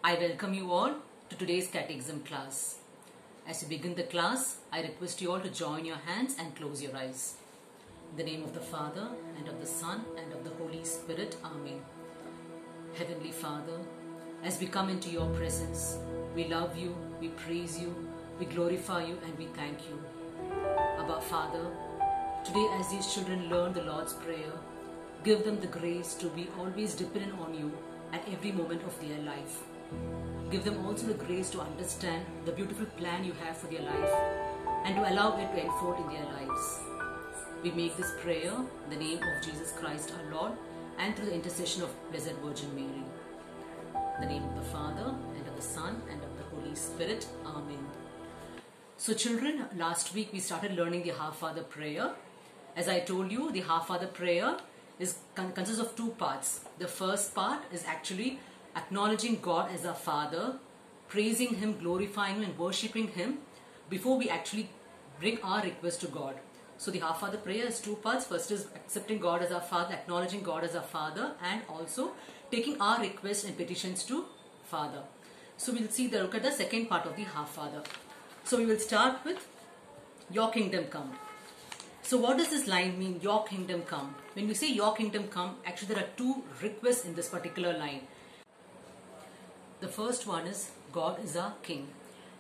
I welcome you all to today's catechism class. As we begin the class, I request you all to join your hands and close your eyes. In the name of the Father, and of the Son, and of the Holy Spirit. Amen. Heavenly Father, as we come into your presence, we love you, we praise you, we glorify you, and we thank you. Abba Father, today as these children learn the Lord's Prayer, give them the grace to be always dependent on you at every moment of their life. Give them also the grace to understand the beautiful plan you have for their life and to allow it to unfold in their lives. We make this prayer in the name of Jesus Christ our Lord and through the intercession of Blessed Virgin Mary. In the name of the Father, and of the Son, and of the Holy Spirit. Amen. So children, last week we started learning the Half Father prayer. As I told you, the Half Father prayer consists of two parts. The first part is actually acknowledging God as our Father, praising Him, glorifying Him and worshipping Him before we actually bring our request to God. So the Half Father prayer is two parts. First is accepting God as our Father, acknowledging God as our Father, and also taking our requests and petitions to Father. So we'll look at the second part of the Half Father. So we will start with Your Kingdom Come. So what does this line mean, Your Kingdom Come? When we say Your Kingdom Come, actually there are two requests in this particular line. The first one is God is our King,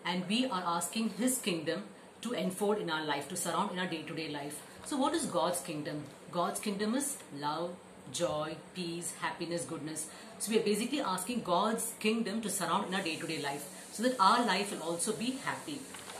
and we are asking His kingdom to unfold in our life, to surround in our day-to-day life. So what is God's kingdom? God's kingdom is love, joy, peace, happiness, goodness. So we are basically asking God's kingdom to surround in our day-to-day life so that our life will also be happy.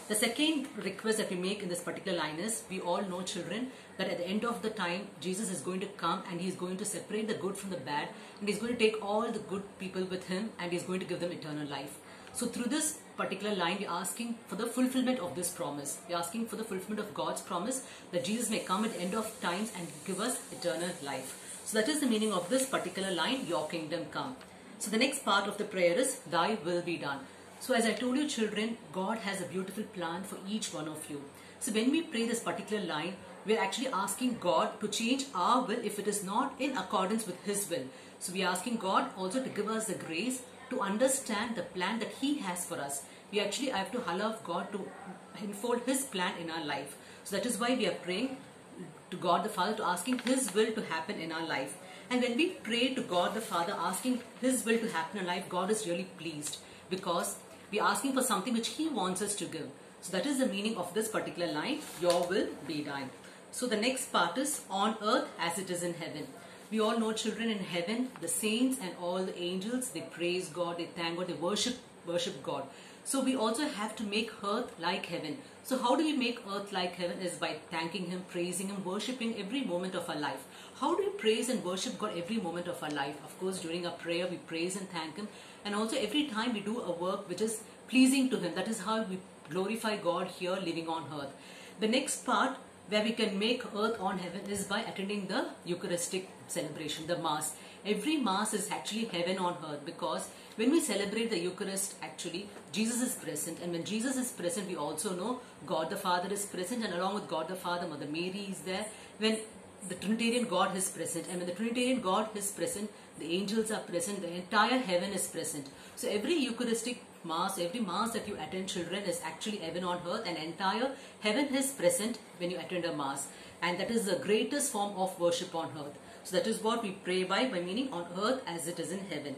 The second request that we make in this particular line is, we all know, children, that at the end of the time, Jesus is going to come and He is going to separate the good from the bad, and He's going to take all the good people with Him and He's going to give them eternal life. So through this particular line, we're asking for the fulfillment of this promise. We're asking for the fulfillment of God's promise that Jesus may come at the end of times and give us eternal life. So that is the meaning of this particular line, Your Kingdom Come. So the next part of the prayer is, Thy will be done. So as I told you, children, God has a beautiful plan for each one of you. So when we pray this particular line, we're actually asking God to change our will if it is not in accordance with His will. So we are asking God also to give us the grace to understand the plan that He has for us. We actually have to allow God to unfold His plan in our life. So that is why we are praying to God the Father, to asking His will to happen in our life. And when we pray to God the Father asking His will to happen in our life, God is really pleased because we are asking for something which He wants us to give. So that is the meaning of this particular line, Your will be done. So the next part is, on earth as it is in heaven. We all know, children, in heaven, the saints and all the angels, they praise God, they thank God, they worship God. So we also have to make earth like heaven. So how do we make earth like heaven? Is by thanking Him, praising Him, worshipping every moment of our life. How do we praise and worship God every moment of our life? Of course, during our prayer, we praise and thank Him. And also every time we do a work which is pleasing to Him. That is how we glorify God here living on earth. The next part where we can make earth on heaven is by attending the Eucharistic celebration, the Mass. Every Mass is actually heaven on earth, because when we celebrate the Eucharist, actually Jesus is present, and when Jesus is present, we also know God the Father is present, and along with God the Father, Mother Mary is there. When the Trinitarian God is present, and when the Trinitarian God is present, the angels are present, the entire heaven is present. So every Eucharistic Mass, every Mass that you attend, children, is actually heaven on earth, and entire heaven is present when you attend a Mass. And that is the greatest form of worship on earth. So that is what we pray by meaning on earth as it is in heaven.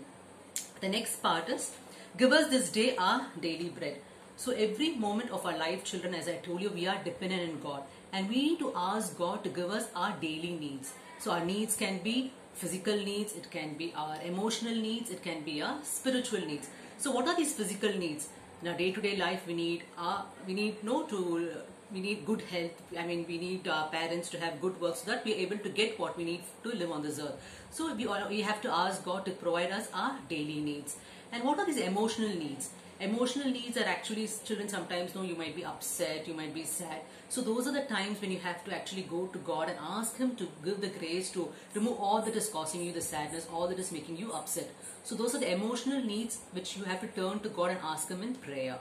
The next part is, give us this day our daily bread. So every moment of our life, children, as I told you, we are dependent on God. And we need to ask God to give us our daily needs. So our needs can be physical needs, it can be our emotional needs, it can be our spiritual needs. So what are these physical needs? In our day-to-day life, we need good health. I mean, we need our parents to have good work so that we are able to get what we need to live on this earth. So we have to ask God to provide us our daily needs. And what are these emotional needs? Emotional needs are actually, children, sometimes you might be upset, you might be sad. So those are the times when you have to actually go to God and ask Him to give the grace to remove all that is causing you the sadness, all that is making you upset. So those are the emotional needs which you have to turn to God and ask Him in prayer.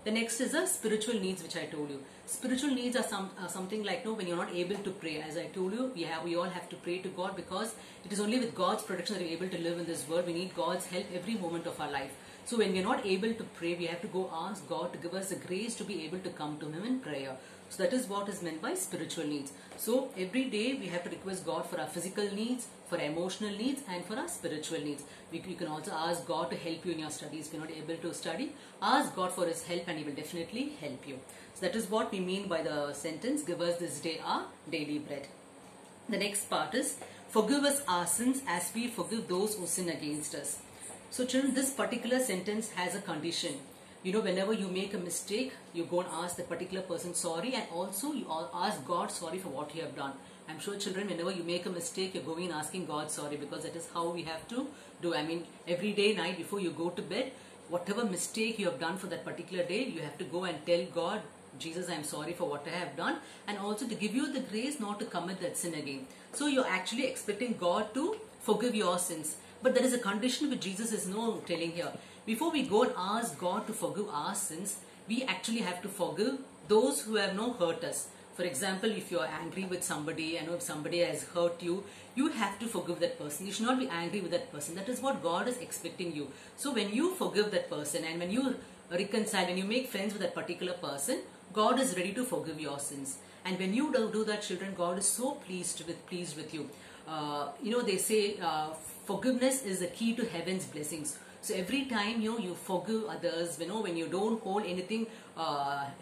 The next is the spiritual needs, which I told you. Spiritual needs are something like when you're not able to pray. As I told you, we all have to pray to God, because it is only with God's protection that we're able to live in this world. We need God's help every moment of our life. So when we're not able to pray, we have to go ask God to give us the grace to be able to come to Him in prayer. So that is what is meant by spiritual needs. So every day we have to request God for our physical needs, for our emotional needs, and for our spiritual needs. You can also ask God to help you in your studies. If you're not able to study, ask God for His help and He will definitely help you. So that is what we mean by the sentence, give us this day our daily bread. The next part is, forgive us our sins as we forgive those who sin against us. So children, this particular sentence has a condition. You know, whenever you make a mistake, you go and ask the particular person sorry, and also you ask God sorry for what you have done. I'm sure children, whenever you make a mistake, you're going and asking God sorry, because that is how we have to do. I mean, every day night before you go to bed, whatever mistake you have done for that particular day, you have to go and tell God, Jesus, I'm sorry for what I have done, and also to give you the grace not to commit that sin again. So you're actually expecting God to forgive your sins. But there is a condition which Jesus is telling here. Before we go and ask God to forgive our sins, we actually have to forgive those who have hurt us. For example, if you are angry with somebody, if somebody has hurt you, you have to forgive that person. You should not be angry with that person. That is what God is expecting you. So when you forgive that person, and when you reconcile, when you make friends with that particular person, God is ready to forgive your sins. And when you do that, children, God is so pleased with you. They say forgiveness is the key to heaven's blessings. So every time you forgive others, when you don't hold anything,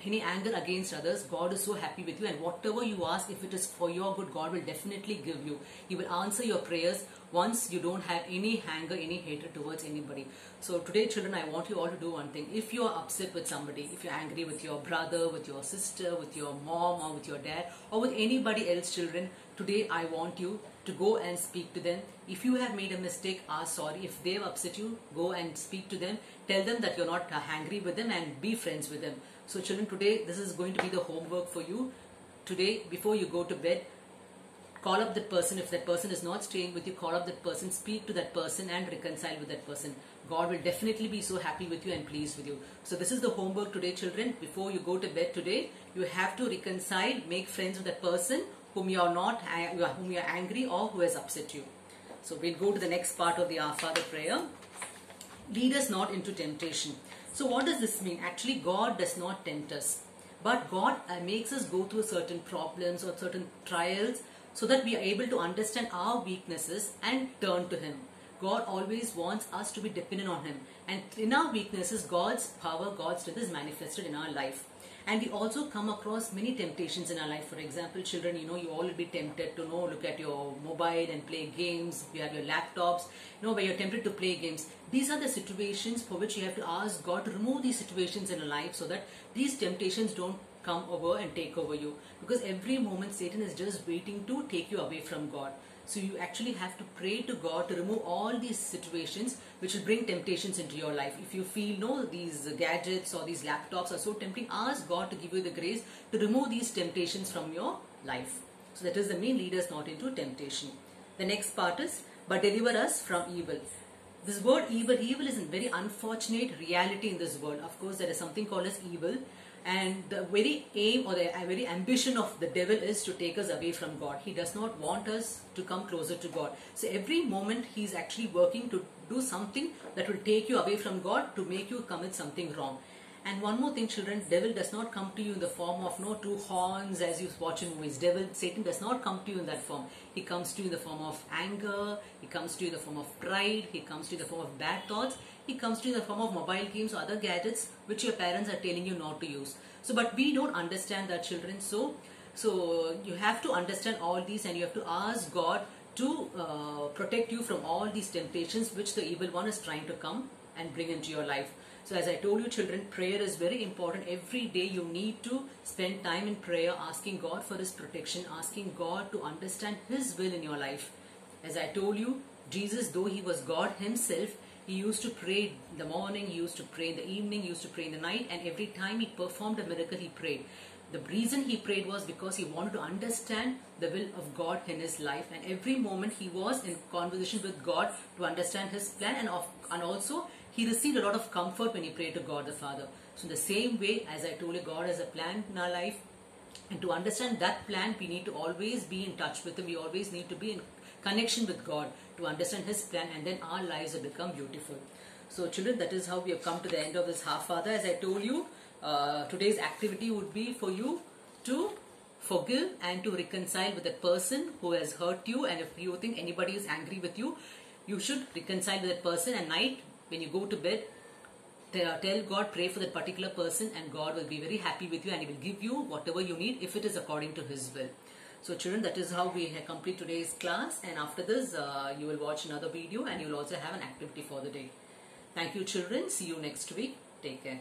any anger against others, God is so happy with you. And whatever you ask, if it is for your good, God will definitely give you. He will answer your prayers once you don't have any anger, any hatred towards anybody. So today, children, I want you all to do one thing. If you are upset with somebody, if you're angry with your brother, with your sister, with your mom, or with your dad, or with anybody else, children, today I want you to go and speak to them. If you have made a mistake, ask sorry. If they have upset you, go and speak to them. Tell them that you're not angry with them and be friends with them. So children, today this is going to be the homework for you. Today, before you go to bed, call up that person. If that person is not staying with you, call up that person, speak to that person and reconcile with that person. God will definitely be so happy with you and pleased with you. So this is the homework today, children. Before you go to bed today, you have to reconcile, make friends with that person whom you are angry or who has upset you. So we'll go to the next part of the Our Father prayer. Lead us not into temptation. So what does this mean? Actually, God does not tempt us, but God makes us go through certain problems or certain trials so that we are able to understand our weaknesses and turn to Him. God always wants us to be dependent on Him, and in our weaknesses, God's power, God's strength is manifested in our life. And we also come across many temptations in our life. For example, children, you all will be tempted to look at your mobile and play games. You have your laptops, where you're tempted to play games. These are the situations for which you have to ask God to remove these situations in your life so that these temptations don't come over and take over you. Because every moment Satan is just waiting to take you away from God. So you actually have to pray to God to remove all these situations which will bring temptations into your life. If you feel these gadgets or these laptops are so tempting, ask God to give you the grace to remove these temptations from your life. So that is the main, lead us not into temptation. The next part is, but deliver us from evil. This word evil is a very unfortunate reality in this world. Of course, there is something called as evil. And the very aim or the very ambition of the devil is to take us away from God. He does not want us to come closer to God. So every moment he is actually working to do something that will take you away from God, to make you commit something wrong. And one more thing, children, devil does not come to you in the form of two horns as you watch in movies. Satan does not come to you in that form. He comes to you in the form of anger. He comes to you in the form of pride. He comes to you in the form of bad thoughts. He comes to you in the form of mobile games or other gadgets which your parents are telling you not to use. So, but we don't understand that, children. So you have to understand all these, and you have to ask God to protect you from all these temptations which the evil one is trying to come and bring into your life. So as I told you, children, prayer is very important. Every day you need to spend time in prayer, asking God for His protection, asking God to understand His will in your life. As I told you, Jesus, though He was God Himself, He used to pray in the morning, He used to pray in the evening, He used to pray in the night, and every time He performed a miracle, He prayed. The reason He prayed was because He wanted to understand the will of God in His life, and every moment He was in conversation with God to understand His plan, and also He received a lot of comfort when He prayed to God the Father. So in the same way, as I told you, God has a plan in our life, and to understand that plan, we need to always be in touch with Him. We always need to be in connection with God to understand His plan, and then our lives will become beautiful. So children, that is how we have come to the end of this half father. As I told you, today's activity would be for you to forgive and to reconcile with that person who has hurt you. And if you think anybody is angry with you, you should reconcile with that person. At night when you go to bed, tell God, pray for that particular person, and God will be very happy with you and He will give you whatever you need if it is according to His will. So children, that is how we complete today's class, and after this you will watch another video and you will also have an activity for the day. Thank you children. See you next week. Take care.